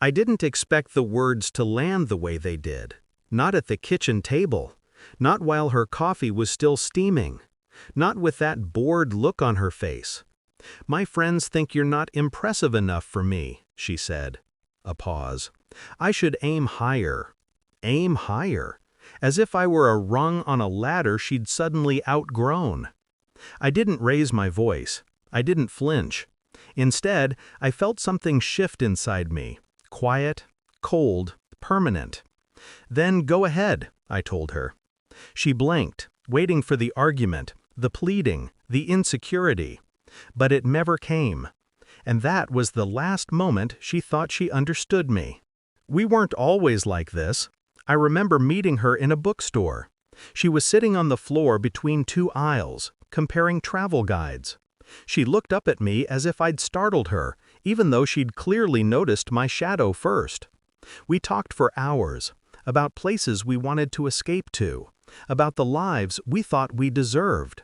I didn't expect the words to land the way they did. Not at the kitchen table. Not while her coffee was still steaming. Not with that bored look on her face. "My friends think you're not impressive enough for me," she said. A pause. "I should aim higher." Aim higher. As if I were a rung on a ladder she'd suddenly outgrown. I didn't raise my voice. I didn't flinch. Instead, I felt something shift inside me. Quiet, cold, permanent. "Then go ahead," I told her. She blinked, waiting for the argument, the pleading, the insecurity. But it never came. And that was the last moment she thought she understood me. We weren't always like this. I remember meeting her in a bookstore. She was sitting on the floor between two aisles, comparing travel guides. She looked up at me as if I'd startled her, even though she'd clearly noticed my shadow first. We talked for hours, about places we wanted to escape to, about the lives we thought we deserved.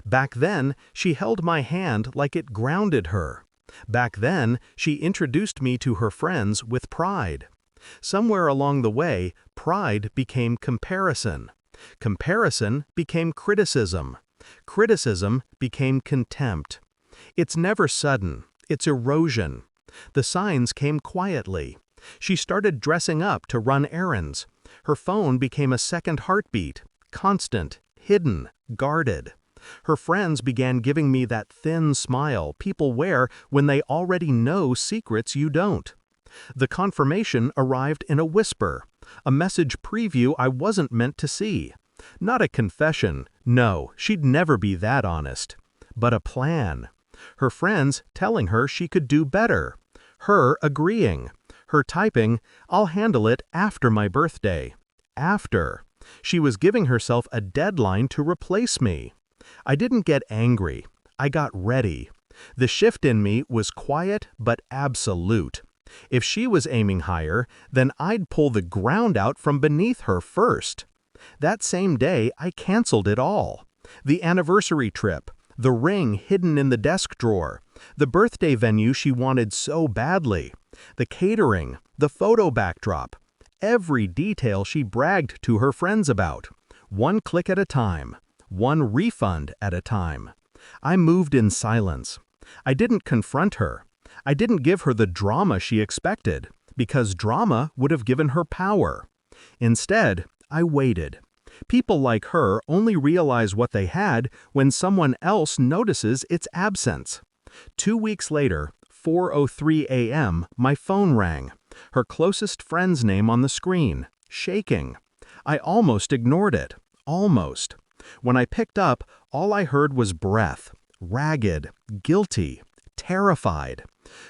Back then, she held my hand like it grounded her. Back then, she introduced me to her friends with pride. Somewhere along the way, pride became comparison. Comparison became criticism. Criticism became contempt. It's never sudden. It's erosion. The signs came quietly. She started dressing up to run errands. Her phone became a second heartbeat, constant, hidden, guarded. Her friends began giving me that thin smile people wear when they already know secrets you don't. The confirmation arrived in a whisper, a message preview I wasn't meant to see. Not a confession, no, she'd never be that honest. But a plan. Her friends telling her she could do better. Her agreeing. Her typing, "I'll handle it after my birthday." After. She was giving herself a deadline to replace me. I didn't get angry. I got ready. The shift in me was quiet but absolute. If she was aiming higher, then I'd pull the ground out from beneath her first. That same day, I canceled it all. The anniversary trip, the ring hidden in the desk drawer, the birthday venue she wanted so badly, the catering, the photo backdrop, every detail she bragged to her friends about. One click at a time, one refund at a time. I moved in silence. I didn't confront her. I didn't give her the drama she expected, because drama would have given her power. Instead, I waited. People like her only realize what they had when someone else notices its absence. 2 weeks later, 4:03 a.m., my phone rang. Her closest friend's name on the screen, shaking. I almost ignored it. Almost. When I picked up, all I heard was breath. Ragged, guilty, terrified.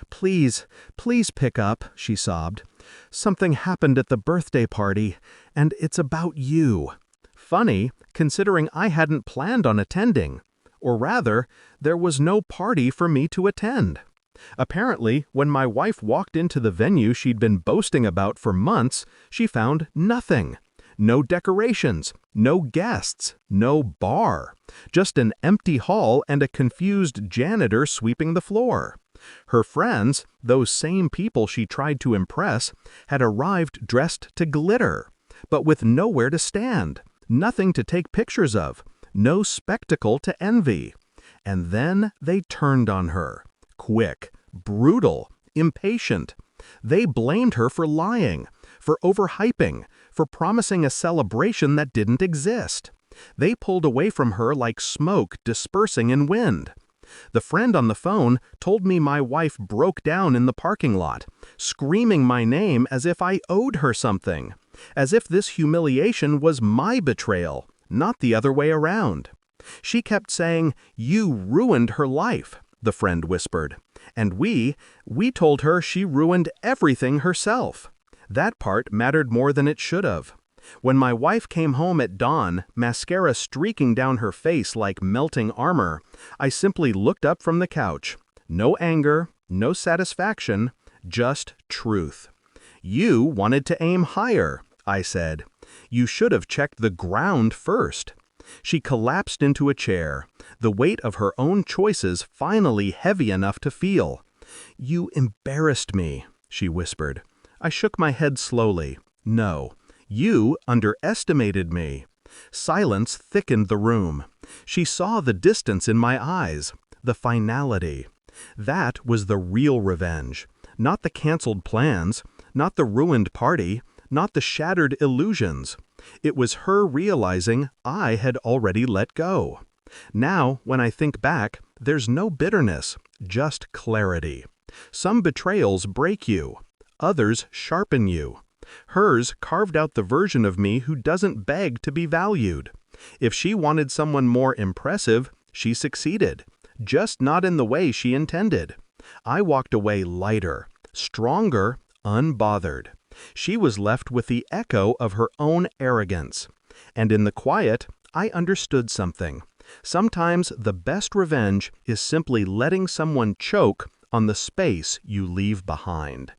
"Please, please pick up," she sobbed. "Something happened at the birthday party, and it's about you." Funny, considering I hadn't planned on attending. Or rather, there was no party for me to attend. Apparently, when my wife walked into the venue she'd been boasting about for months, she found nothing. No decorations, no guests, no bar. Just an empty hall and a confused janitor sweeping the floor. Her friends, those same people she tried to impress, had arrived dressed to glitter, but with nowhere to stand, nothing to take pictures of, no spectacle to envy. And then they turned on her. Quick, brutal, impatient. They blamed her for lying, for overhyping, for promising a celebration that didn't exist. They pulled away from her like smoke dispersing in wind. The friend on the phone told me my wife broke down in the parking lot, screaming my name as if I owed her something, as if this humiliation was my betrayal, not the other way around. She kept saying, "You ruined her life," the friend whispered. And we told her she ruined everything herself. That part mattered more than it should have. When my wife came home at dawn, mascara streaking down her face like melting armor, I simply looked up from the couch. No anger, no satisfaction, just truth. "You wanted to aim higher," I said. "You should have checked the ground first." She collapsed into a chair, the weight of her own choices finally heavy enough to feel. "You embarrassed me," she whispered. I shook my head slowly. No, you underestimated me. Silence thickened the room. She saw the distance in my eyes, the finality. That was the real revenge. Not the canceled plans, not the ruined party, not the shattered illusions. It was her realizing I had already let go. Now, when I think back, there's no bitterness, just clarity. Some betrayals break you. Others sharpen you. Hers carved out the version of me who doesn't beg to be valued. If she wanted someone more impressive, she succeeded, just not in the way she intended. I walked away lighter, stronger, unbothered. She was left with the echo of her own arrogance. And in the quiet, I understood something. Sometimes the best revenge is simply letting someone choke on the space you leave behind.